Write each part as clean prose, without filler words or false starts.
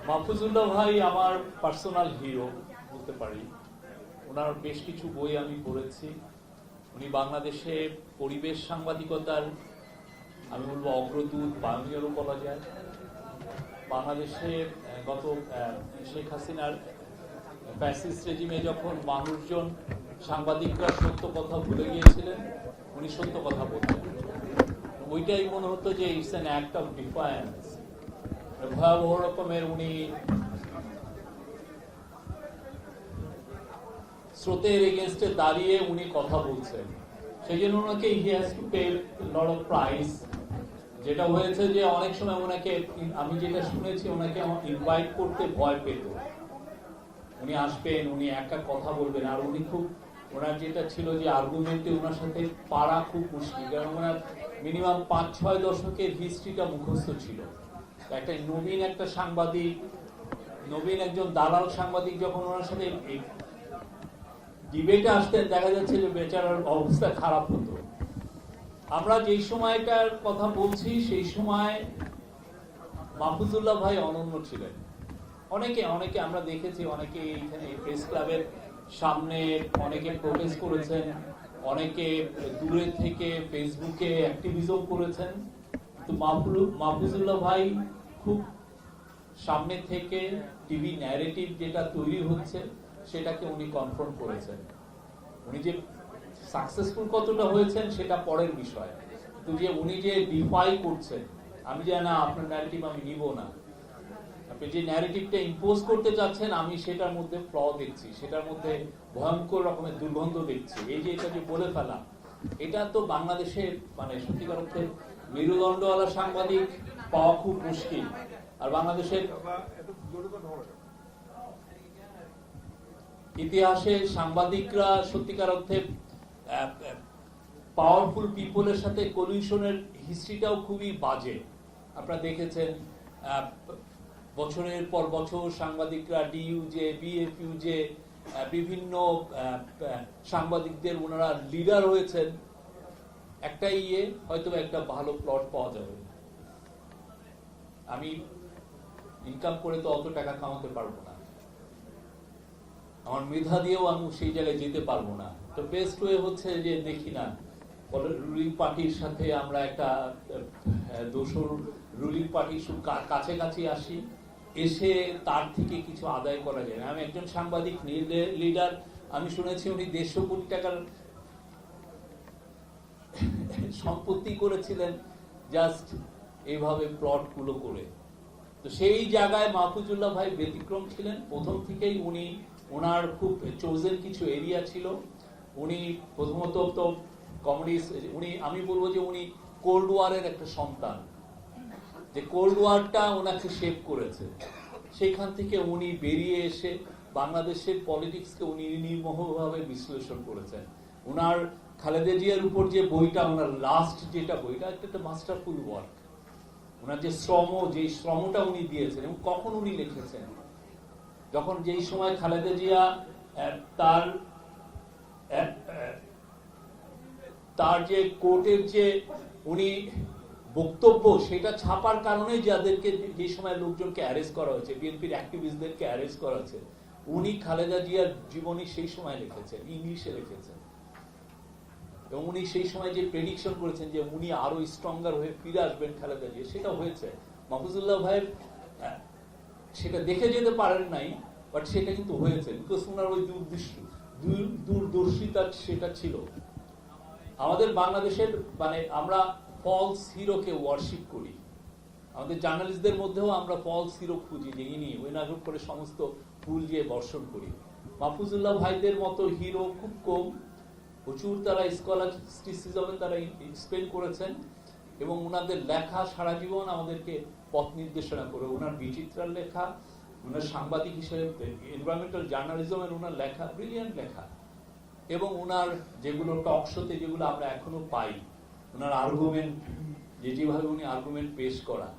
মাহফুজুল্লাহ ভাই আমার personal hero বলতে পারি। ওনার বেশ কিছু বই আমি পড়েছি। উনি বাংলাদেশে পরিবেশ সাংবাদিকতার আমি বলবো অগ্রদূত, পায়োনিয়রও বলা যায়। বাংলাদেশে গত শেখ হাসিনার ফ্যাসিস্ট রেজিমে যখন মানুষজন সাংবাদিকরা সত্য কথা ভুলে গিয়েছিলেন, উনি সত্য কথা বলতেন। ওইটাই মনে হতো যে ইটস অ্যান অ্যাক্ট অফ ডিফায়েন্স। ভয়াবহ রকমের উনি স্রোতের এগেনস্টে দাঁড়িয়ে উনি কথা বলছেন, সেই জন্য ওনাকে he has to pay lot of price. যেটা হয়েছে যে অনেক সময় ওনাকে, আমি যেটা শুনেছি, ওনাকে ইনভাইট করতে ভয় পেত। উনি আসবেন, উনি একা কথা বলবেন, আর উনি খুব, ওনার যেটা ছিল যে আর্গুমেন্টে ওনার সাথে পারা খুব মুশকিল, কারণ ওনার মিনিমাম 5-6 দশকের হিস্ট্রিটা মুখস্থ ছিল। একটা নবীন একটা সাংবাদিক, নবীন একজন দালাল সাংবাদিক যখন ওনার সাথে ডিবেটে আসতেন, দেখা যাচ্ছে যে বেচারার অবস্থা খারাপ হতো। আমরা যেই সময়টার কথা বলছি সেই সময় মাহফুজুল্লাহ ভাই অনন্য ছিলেন। অনেকে আমরা দেখেছি, অনেকে এখানে প্রেস ক্লাবের সামনে অনেকে প্রোটেস্ট করেছেন, অনেকে দূরে থেকে ফেসবুকে অ্যাক্টিভিজম করেছেন। তো মাহফুজুল্লাহ ভাই খুব সামনে থেকে টিভি ন্যারেটিভ যেটা তৈরি হচ্ছে সেটাকে উনি কনফ্রন্ট করেছেন। উনি যে সাকসেসফুল কতটা হয়েছেন সেটা পরের বিষয়, কিন্তু যে উনি যে ডিফাই করছেন, আমি জানি না আপনার ন্যারেটিভ আমি নিব না, আপনি যে ন্যারেটিভটা ইম্পোজ করতে চাচ্ছেন আমি সেটার মধ্যে ফ্ল দেখছি, সেটার মধ্যে ভয়ঙ্কর রকমের দুর্গন্ধ দেখছি। এই যে এটা যে বলে ফেলা, এটা তো বাংলাদেশে মানে সত্যিকার অর্থে মেরুদণ্ডওয়ালা সাংবাদিক পাওয়া খুব মুশকিল। আর বাংলাদেশের ইতিহাসে সাংবাদিকরা সত্যিকার অর্থে পাওয়ারফুল পিপলের সাথে কলিউশনের হিস্ট্রিটাও খুবই বাজে। আপনারা দেখেছেন বছরের পর বছর সাংবাদিকরা ডিইউজে, বিএফইউজে, বিভিন্ন সাংবাদিকদের ওনারা লিডার হয়েছেন। একটা হয়তো একটা ভালো প্লট পাওয়া যাবে। আমি ইনকাম করে তো অত টাকা কামাতে পারবো না, আমার মেধা দিয়েও আমি সেই জায়গায় যেতে পারবো না। তো বেস্ট ওয়ে হচ্ছে যে দেখি না রুলিং পার্টির সাথে আমরা একটা দোসর রুলিং পার্টির কাছাকাছি আসি, এসে তার থেকে কিছু আদায় করা যায় না। আমি একজন সাংবাদিক লিডার, আমি শুনেছি উনি 150 কোটি টাকার সম্পত্তি করেছিলেন জাস্ট এইভাবে প্লট গুলো করে। তো সেই জায়গায় মাহফুজুল্লাহ ভাই ব্যতিক্রম ছিলেন। প্রথম থেকেই উনি, ওনার খুব চোজেন কিছু এরিয়া ছিল। উনি প্রথমত তো কমিউনিস্ট, উনি, আমি বলবো যে উনি কোল্ড ওয়ারের একটা সন্তান, যে কোল্ড ওয়ারটা ওনাকে শেপ করেছে। সেখান থেকে উনি বেরিয়ে এসে বাংলাদেশের পলিটিক্সকে উনি নির্মোহভাবে বিশ্লেষণ করেছেন। ওনার খালেদা জিয়ার উপর যে বইটা, ওনার লাস্ট যেটা বইটা, একটা মাস্টারফুল ওয়ার্ক। ওনার যে শ্রমটা উনি দিয়েছেন, এবং কখন উনি লিখেছেন, যখন যেই সময় খালেদা জিয়া তার যে কোর্টের যে উনি বক্তব্য, সেটা ছাপার কারণে যাদেরকে যে সময় লোকজনকে অ্যারেস্ট করা হয়েছে, বিএনপির অ্যাক্টিভিস্টদেরকে অ্যারেস্ট করা হয়েছে, উনি খালেদা জিয়ার জীবনী সেই সময় লিখেছেন, ইংলিশে লিখেছেন। এবং উনি সেই সময় যে প্রেডিকশন করেছেন যে উনি আরো স্ট্রঙ্গার হয়ে ফিরে আসবেন খালেদা জিয়া, সেটা হয়েছে। মাহফুজুল্লাহ ভাইয়ের সেটা দেখে যেতে পারেন নাই, বাট সেটা কিন্তু হয়েছে, বিকজ ওনার ওই দূরদর্শিতা সেটা ছিল। আমাদের বাংলাদেশের মানে আমরা ফলস হিরোকে ওয়ার্শিপ করি, আমাদের জার্নালিস্টদের মধ্যেও আমরা ফলস হিরো খুঁজি, যে ইনি ওইনার করে সমস্ত ফুল দিয়ে বর্ষণ করি। মাহফুজুল্লাহ ভাইদের মতো হিরো খুব কম। প্রচুর তারা স্কলাস্টিসিজমে তারা স্পেন্ড করেছেন, এবং ওনাদের লেখা সারা জীবন আমাদেরকে পথ নির্দেশনা করে। ওনার বিচিত্রার লেখা, ওনার সাংবাদিক হিসেবে এনভায়রনমেন্টাল জার্নালিজমের ওনার লেখা, ব্রিলিয়ান্ট লেখা। এবং ওনার যেগুলো টক শোতে যেগুলো আমরা এখনো পাই, ওনার আর্গুমেন্ট, যেভাবে উনি আর্গুমেন্ট পেশ করা,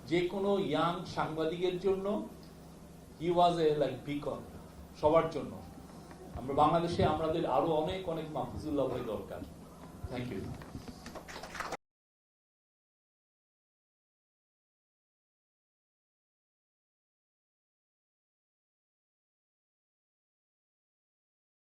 যে কোনো ইয়াং সাংবাদিকের জন্য হি ওয়াজ এ লাইক বিকন, সবার জন্য। আমরা বাংলাদেশে আমাদের আরো অনেক মাহফুজুল্লাহ ভাই দরকার। Thank you.